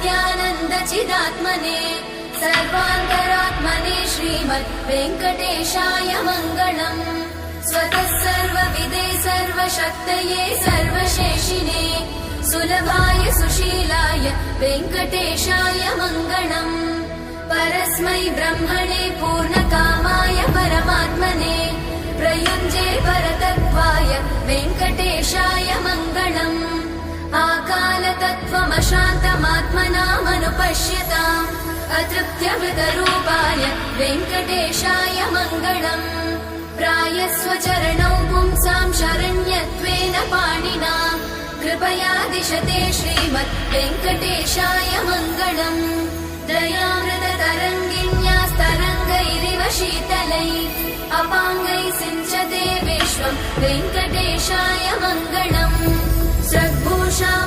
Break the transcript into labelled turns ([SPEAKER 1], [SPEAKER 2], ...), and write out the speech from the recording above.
[SPEAKER 1] सत्यानन्दचिदात्मने सर्वान्तरात्मने श्रीमद् वेङ्कटेशाय मङ्गलम्। स्वतः सर्वविदे सर्वशक्तये सर्वशेषिने सुलभाय सुशीलाय वेङ्कटेशाय मङ्गलम्। परस्मै ब्रह्मणे पूर्णकामाय परमात्मने प्रयुञ्जे परतत्त्वाय वेङ्कटेशाय मङ्गलम्। आकालतत्त्वमशान्तमात्मनामनुपश्यताम् अतृप्त्यमृतरूपाय वेङ्कटेशाय मङ्गलम्। प्रायस्वचरणौ पुंसां शरण्यत्वेन पाणिना कृपया दिशते श्रीमद् वेङ्कटेशाय मङ्गलम्। दयामृततरङ्गिण्यास्तरङ्गैरिव शीतलै अपाङ्गै सिञ्चते विश्वं वेङ्कटेशाय मङ्गलम्। सद्भूषां